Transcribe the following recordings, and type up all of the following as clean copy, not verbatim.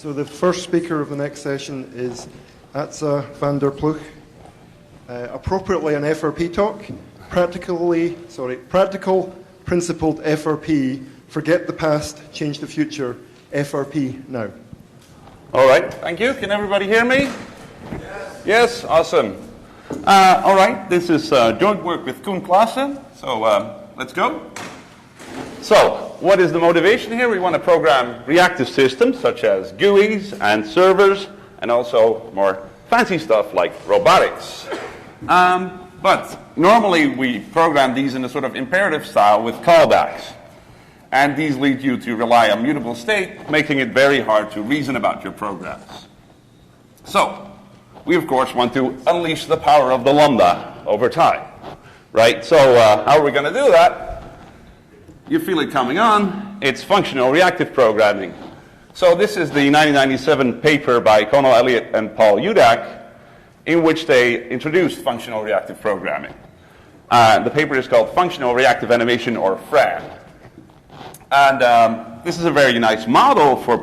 So the first speaker of the next session is Atza van der Ploeg. Appropriately an FRP talk, Practical Principled FRP, Forget the Past, Change the Future, FRP now. All right, thank you. Can everybody hear me? Yes. Yes, awesome. All right, this is joint work with Koen Klaassen, so let's go. So, what is the motivation here? We want to program reactive systems such as GUIs and servers, and also more fancy stuff like robotics. But normally we program these in a sort of imperative style with callbacks. And these lead you to rely on mutable state, making it very hard to reason about your programs. So, we of course want to unleash the power of the lambda over time, right? So, how are we going to do that? You feel it coming on. It's functional reactive programming. So this is the 1997 paper by Connell Elliott and Paul Udak, in which they introduced functional reactive programming. The paper is called Functional Reactive Animation, or FRAN. And this is a very nice model for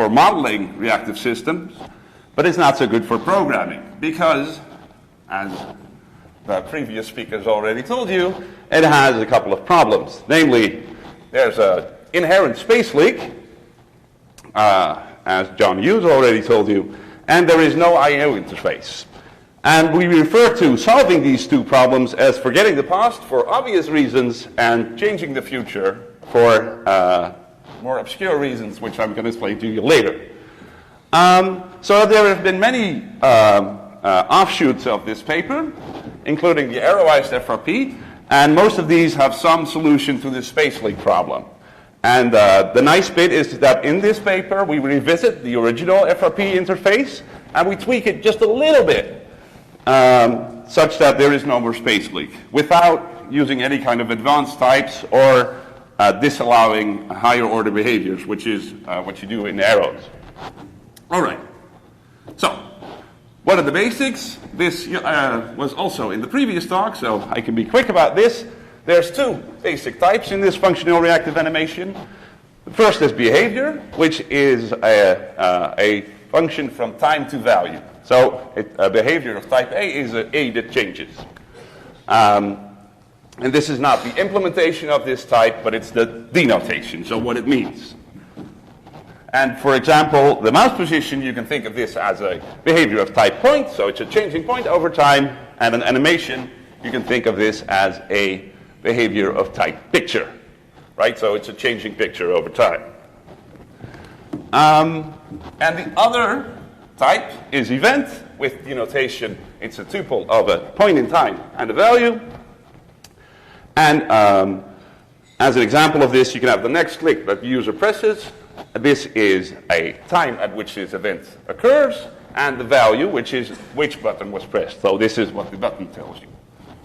modeling reactive systems, but it's not so good for programming because, as the previous speakers already told you, it has a couple of problems. Namely, there's an inherent space leak, as John Hughes already told you, and there is no I/O interface. And we refer to solving these two problems as forgetting the past for obvious reasons and changing the future for more obscure reasons, which I'm going to explain to you later. So there have been many offshoots of this paper, including the arrowized FRP, and most of these have some solution to this space leak problem. And the nice bit is that in this paper we revisit the original FRP interface and we tweak it just a little bit, such that there is no more space leak, without using any kind of advanced types or disallowing higher order behaviors, which is what you do in arrows. All right. So, what are the basics? This was also in the previous talk, so I can be quick about this. There's two basic types in this functional reactive animation. The first is behavior, which is a function from time to value. So a behavior of type A is an A that changes. And this is not the implementation of this type, but it's the denotation, so what it means. And for example, the mouse position, you can think of this as a behavior of type point, so it's a changing point over time, and an animation, you can think of this as a behavior of type picture, right? So it's a changing picture over time. And the other type is event with denotation. It's a tuple of a point in time and a value. And as an example of this, you can have the next click that the user presses. This is a time at which this event occurs, and the value, which is which button was pressed. So this is what the button tells you.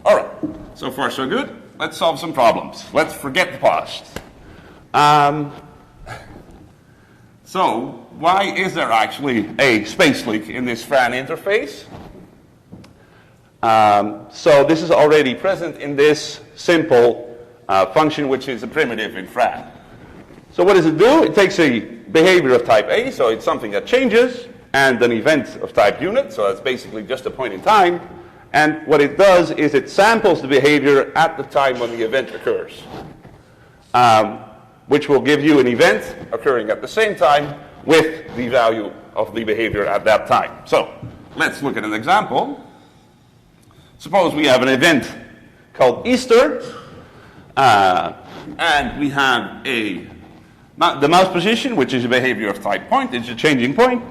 All right, so far so good. Let's solve some problems. Let's forget the past. So why is there actually a space leak in this FRAN interface? So this is already present in this simple function, which is a primitive in FRAN. So what does it do? It takes a behavior of type A, so it's something that changes, and an event of type unit, so that's basically just a point in time. And what it does is it samples the behavior at the time when the event occurs, which will give you an event occurring at the same time with the value of the behavior at that time. So let's look at an example. Suppose we have an event called Easter, and we have the mouse position, which is a behavior of type point, it's a changing point,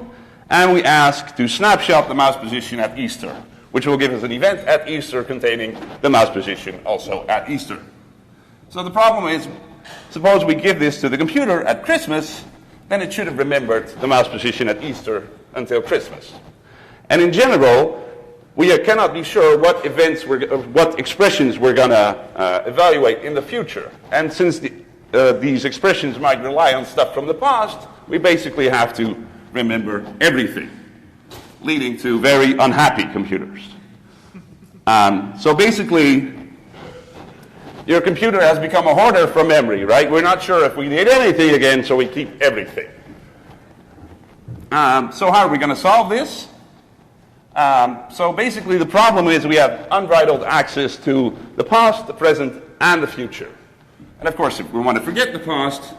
and we ask to snapshot the mouse position at Easter, which will give us an event at Easter containing the mouse position also at Easter. So the problem is, suppose we give this to the computer at Christmas, then it should have remembered the mouse position at Easter until Christmas. And in general, we cannot be sure what expressions we're going to evaluate in the future. And since these expressions might rely on stuff from the past, we basically have to remember everything, leading to very unhappy computers. So basically, your computer has become a hoarder for memory, right? We're not sure if we need anything again, so we keep everything. So how are we going to solve this? So basically the problem is we have unbridled access to the past, the present, and the future. And of course, if we want to forget the past,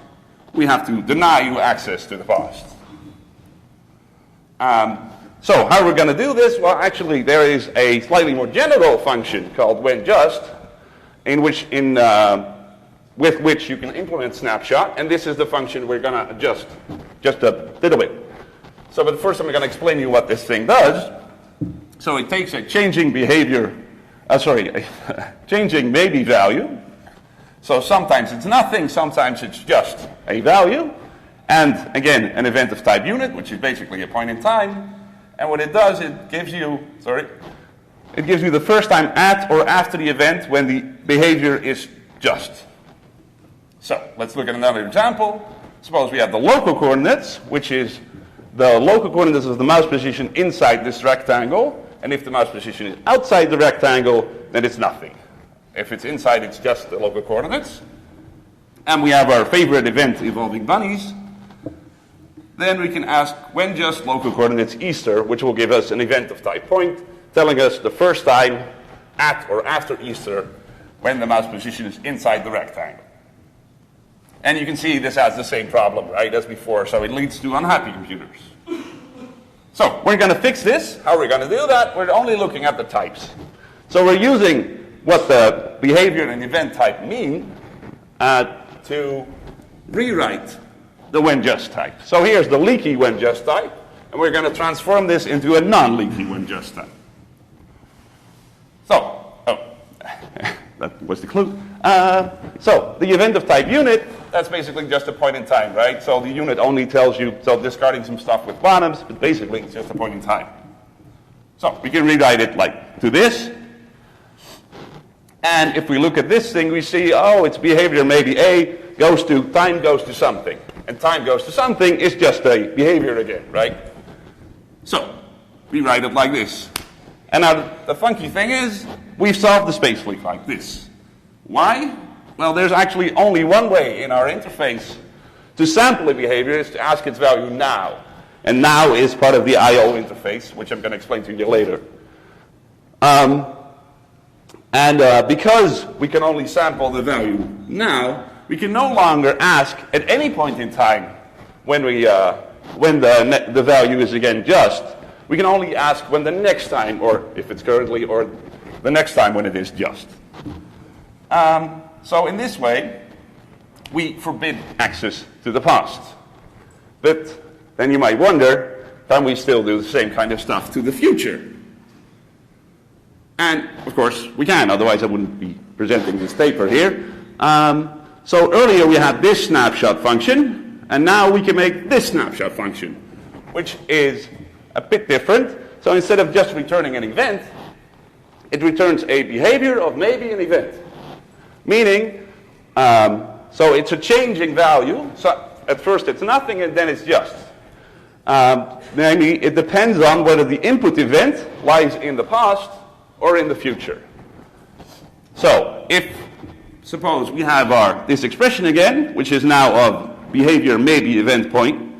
we have to deny you access to the past. So how are we going to do this? Well, actually, there is a slightly more general function called when just, with which you can implement snapshot, and this is the function we're going to adjust just a little bit. So, but first I'm going to explain to you what this thing does. So it takes a changing behavior, changing maybe value. So sometimes it's nothing, sometimes it's just a value. And again, an event of type unit, which is basically a point in time. And what it does, it gives you the first time at or after the event when the behavior is just. So let's look at another example. Suppose we have the local coordinates, which is the local coordinates of the mouse position inside this rectangle. And if the mouse position is outside the rectangle, then it's nothing. If it's inside, it's just the local coordinates. And we have our favorite event involving bunnies. Then we can ask when just local coordinates Easter, which will give us an event of type point, telling us the first time at or after Easter when the mouse position is inside the rectangle. And you can see this has the same problem, right, as before, so it leads to unhappy computers. So we're going to fix this. How are we going to do that? We're only looking at the types. So we're using what the behavior and event type mean to rewrite the when just type. So here's the leaky when just type, and we're going to transform this into a non-leaky when just type. So, that was the clue. So the event of type unit, that's basically just a point in time, right? So the unit only tells you, so discarding some stuff with bottoms, but basically it's just a point in time. So we can rewrite it like to this. And if we look at this thing, we see, oh, its behavior maybe A goes to, time goes to something. And time goes to something is just a behavior again, right? So we write it like this. And now the funky thing is, we've solved the space leak like this. Why? Well, there's actually only one way in our interface to sample a behavior is to ask its value now. And now is part of the I/O interface, which I'm going to explain to you later. Because we can only sample the value now, we can no longer ask at any point in time when the value is again just. We can only ask when the next time, or if it's currently, or the next time when it is just. So in this way, we forbid access to the past. But then you might wonder, can we still do the same kind of stuff to the future? And of course we can, otherwise I wouldn't be presenting this paper here. So earlier we had this snapshot function, and now we can make this snapshot function, which is a bit different. So instead of just returning an event, it returns a behavior of maybe an event. Meaning, so it's a changing value. So at first it's nothing and then it's just. Namely, it depends on whether the input event lies in the past or in the future. So if, suppose we have this expression again, which is now of behavior maybe event point,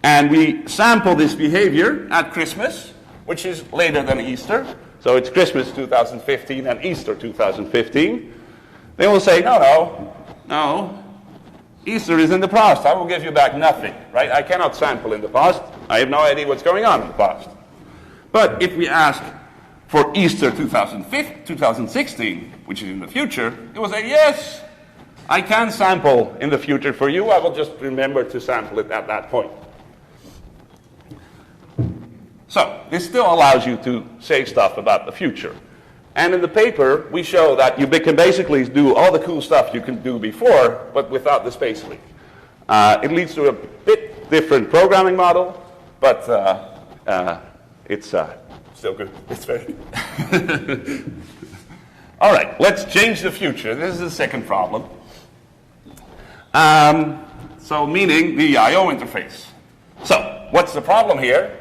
and we sample this behavior at Christmas, which is later than Easter. So it's Christmas 2015 and Easter 2015. They will say, no, Easter is in the past. I will give you back nothing, right? I cannot sample in the past. I have no idea what's going on in the past. But if we ask for Easter 2016, which is in the future, it will say, yes, I can sample in the future for you. I will just remember to sample it at that point. So this still allows you to say stuff about the future. And in the paper, we show that you can basically do all the cool stuff you can do before, but without the space leak. It leads to a bit different programming model, but it's still good. It's very good. All right, let's change the future. This is the second problem. So meaning the I/O interface. So what's the problem here?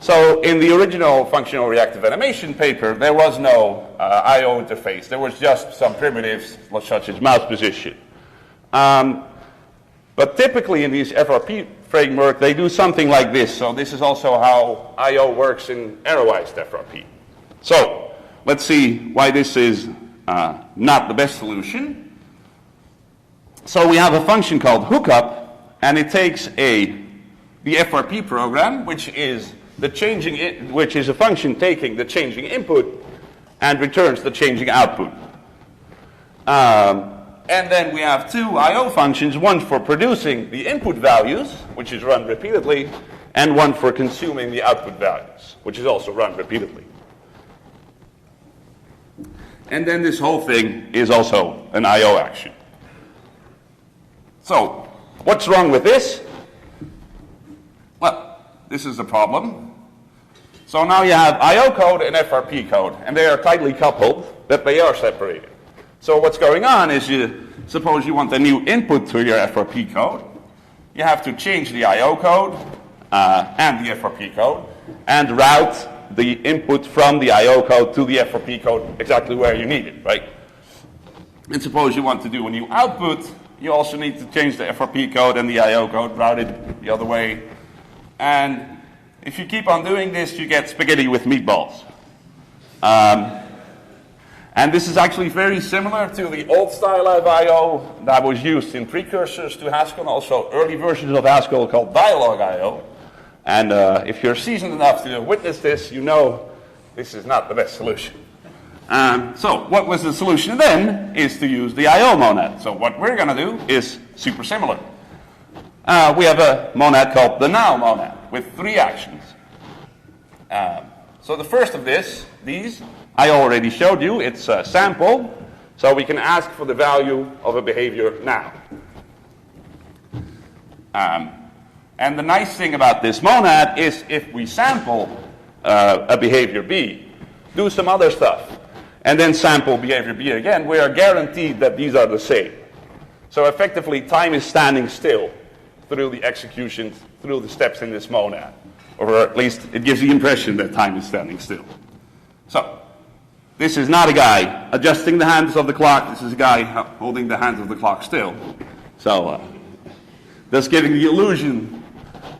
So in the original functional reactive animation paper, there was no I/O interface. There was just some primitives such as mouse position. But typically in these FRP framework, they do something like this. So this is also how I/O works in arrowized FRP. So let's see why this is not the best solution. So we have a function called hookup, and it takes the FRP program, which is a function taking the changing input and returns the changing output. And then we have two I/O functions, one for producing the input values, which is run repeatedly, and one for consuming the output values, which is also run repeatedly. And then this whole thing is also an I/O action. So, what's wrong with this? Well, this is the problem. So now you have I/O code and FRP code, and they are tightly coupled, but they are separated. So what's going on is suppose you want a new input to your FRP code. You have to change the I/O code and the FRP code and route the input from the I/O code to the FRP code exactly where you need it, right? And suppose you want to do a new output, you also need to change the FRP code and the I/O code, route it the other way. And if you keep on doing this, you get spaghetti with meatballs. And this is actually very similar to the old style of I/O that was used in precursors to Haskell, and also early versions of Haskell called dialogue I/O. And if you're seasoned enough to witness this, you know this is not the best solution. So what was the solution then is to use the I/O monad. So what we're going to do is super similar. We have a monad called the now monad with three actions. So the first of these, I already showed you, it's a sample, so we can ask for the value of a behavior now. And the nice thing about this monad is if we sample a behavior B, do some other stuff, and then sample behavior B again, we are guaranteed that these are the same. So effectively, time is standing still through the execution, through the steps in this monad. Or at least it gives the impression that time is standing still. So, this is not a guy adjusting the hands of the clock. This is a guy holding the hands of the clock still. So, thus giving the illusion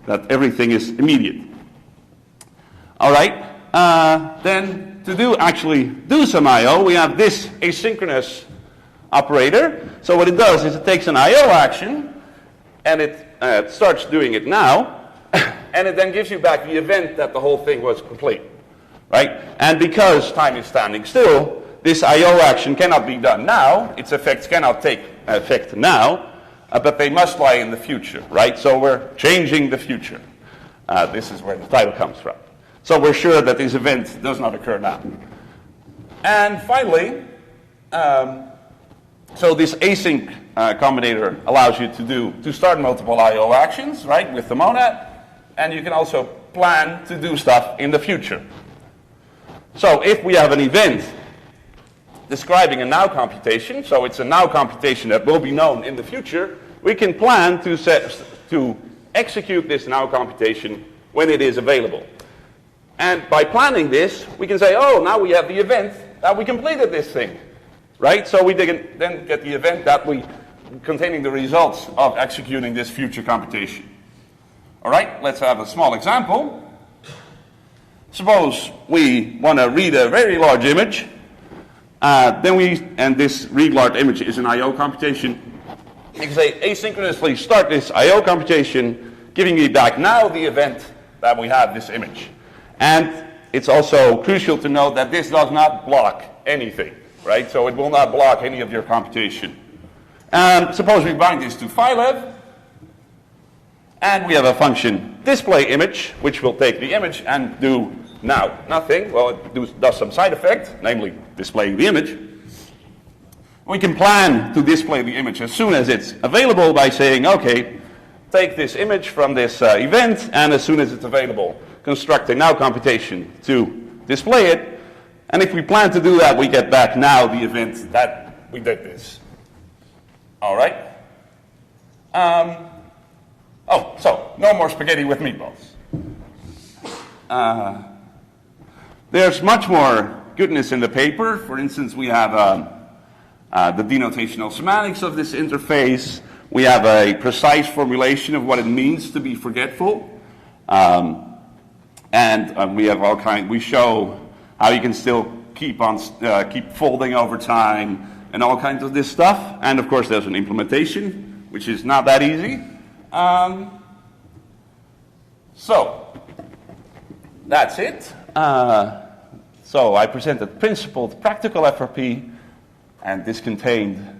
that everything is immediate. All right. Then to actually do some I/O, we have this asynchronous operator. So what it does is it takes an I/O action, and it starts doing it now, and it then gives you back the event that the whole thing was complete. Right? And because time is standing still, this I/O action cannot be done now. Its effects cannot take effect now, but they must lie in the future. Right? So we're changing the future. This is where the title comes from. So we're sure that this event does not occur now. And finally, so this async combinator allows you to start multiple I/O actions, right, with the monad, and you can also plan to do stuff in the future. So if we have an event describing a now computation, so it's a now computation that will be known in the future, we can plan to execute this now computation when it is available. And by planning this, we can say, oh, now we have the event that we completed this thing, right? So we then get the event that containing the results of executing this future computation. All right, let's have a small example. Suppose we want to read a very large image, and this read large image is an I/O computation. You can say asynchronously start this I/O computation, giving me back now the event that we have this image. And it's also crucial to note that this does not block anything, right? So it will not block any of your computation. And suppose we bind this to phylev, and we have a function display image, which will take the image and do now nothing. Well, it does some side effect, namely displaying the image. We can plan to display the image as soon as it's available by saying, okay, take this image from this event, and as soon as it's available, construct a now computation to display it. And if we plan to do that, we get back now the event that we did this. All right? So no more spaghetti with meatballs. There's much more goodness in the paper. For instance, we have the denotational semantics of this interface. We have a precise formulation of what it means to be forgetful. And we have we show how you can still keep folding over time and all kinds of this stuff. And of course, there's an implementation, which is not that easy. So that's it. So I presented Principled Practical FRP, and this contained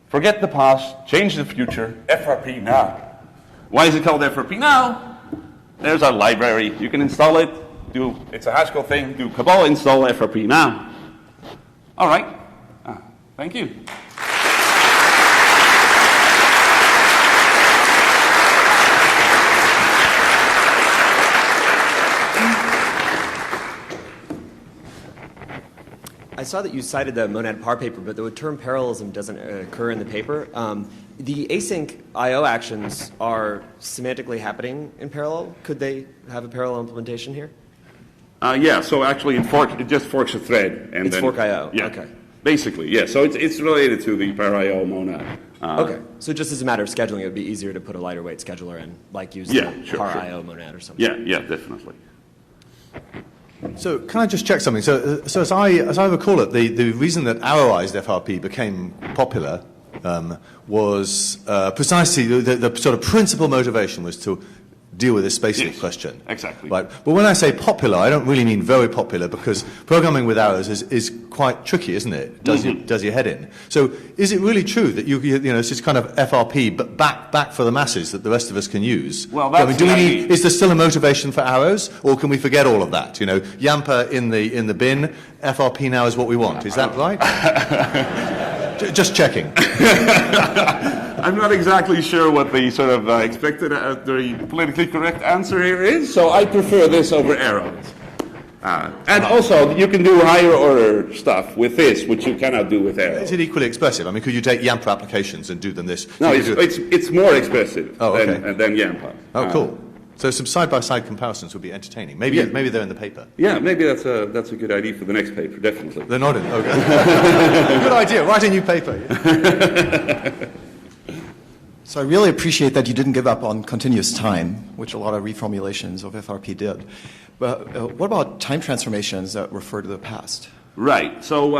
Forget the Past, Change the Future, FRP Now. Why is it called FRP Now? There's our library. You can install it. It's a Haskell thing. Do Cabal install FRP Now. All right. Thank you. I saw that you cited the monad par paper, but the term parallelism doesn't occur in the paper. The async I/O actions are semantically happening in parallel. Could they have a parallel implementation here? Yeah. So actually, it just forks a thread, and it's then fork I/O. Yeah. Okay. Basically, yeah. So it's related to the par I/O monad. Okay. So just as a matter of scheduling, it would be easier to put a lighter weight scheduler in, like use the par I/O monad or something. Yeah. Definitely. So can I just check something? So as I recall it, the reason that arrowized FRP became popular was precisely the sort of principal motivation was to deal with this basic question. Exactly. Right. But when I say popular, I don't really mean very popular, because programming with arrows is quite tricky, isn't it? Does your head in. So is it really true that you know it's this kind of FRP, but back for the masses that the rest of us can use? Well, that's is there still a motivation for arrows, or can we forget all of that? You know, Yampa in the bin. FRP now is what we want. Is that right? Just checking. I'm not exactly sure what the sort of expected, the politically correct answer here is, so I prefer this over arrows. And also, you can do higher order stuff with this, which you cannot do with arrows. Is it equally expressive? I mean, could you take Yampa applications and do them this? No, it's more expressive than Yampa. Oh, cool. So some side-by-side comparisons would be entertaining. Maybe they're in the paper. Yeah, maybe that's a good idea for the next paper, definitely. They're not in. Okay. Good idea. Write a new paper. Yeah. So I really appreciate that you didn't give up on continuous time, which a lot of reformulations of FRP did. But what about time transformations that refer to the past? Right. So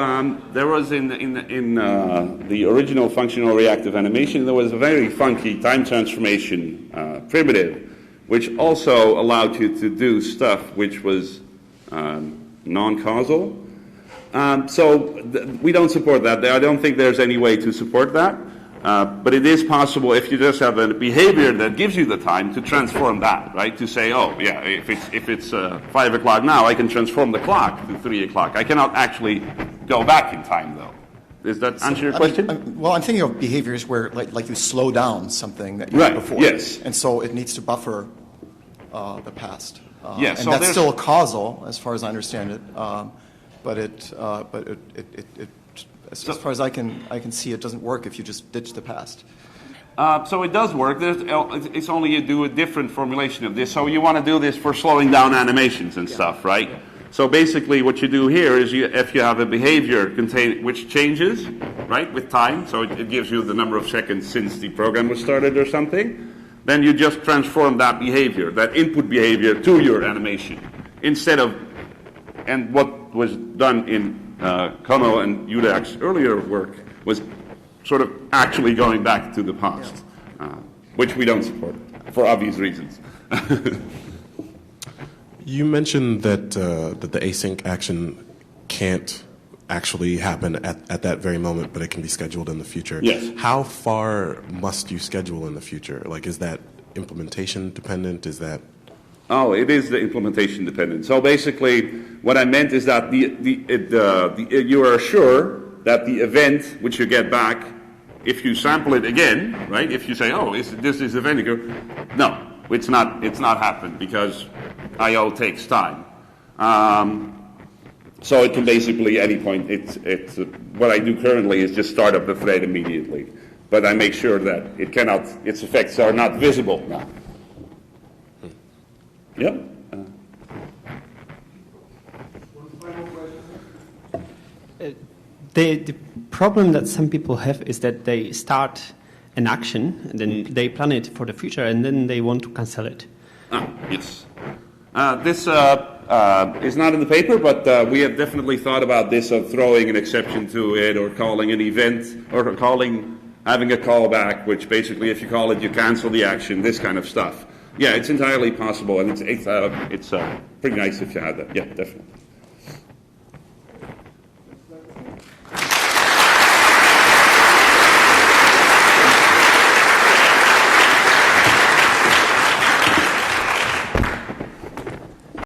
there was in the original functional reactive animation, there was a very funky time transformation primitive, which also allowed you to do stuff which was non-causal. We don't support that. I don't think there's any way to support that. But it is possible if you just have a behavior that gives you the time to transform that, right? To say, oh, yeah, if it's 5 o'clock now, I can transform the clock to 3 o'clock. I cannot actually go back in time, though. Does that answer your question? I'm thinking of behaviors where, like you slow down something that you did before. Yes. And so it needs to buffer the past. Yes. And so that's still a causal, as far as I understand it. As far as I can see, it doesn't work if you just ditch the past. So it does work. It's only you do a different formulation of this. So you want to do this for slowing down animations and stuff, right? Yeah. So basically what you do here is if you have a behavior which changes, right, with time, so it gives you the number of seconds since the program was started or something, then you just transform that behavior, that input behavior, to your animation. And what was done in Kono and Udak's earlier work was sort of actually going back to the past, which we don't support for obvious reasons. You mentioned that the async action can't actually happen at that very moment, but it can be scheduled in the future. Yes. How far must you schedule in the future? Like, is that implementation dependent? Is that... Oh, it is the implementation dependent. So basically, what I meant is that you are sure that the event which you get back, if you sample it again, right? If you say, "Oh, this is event," no, it's not happened because I/O takes time. So it can basically any point. It's what I do currently is just start up the thread immediately, but I make sure that its effects are not visible now. Yep. The problem that some people have is that they start an action, and then they plan it for the future, and then they want to cancel it. Yes. This is not in the paper, but we have definitely thought about this of throwing an exception to it, or calling an event, or having a callback, which basically, if you call it, you cancel the action. This kind of stuff. Yeah, it's entirely possible, and it's pretty nice if you had that. Yeah, definitely.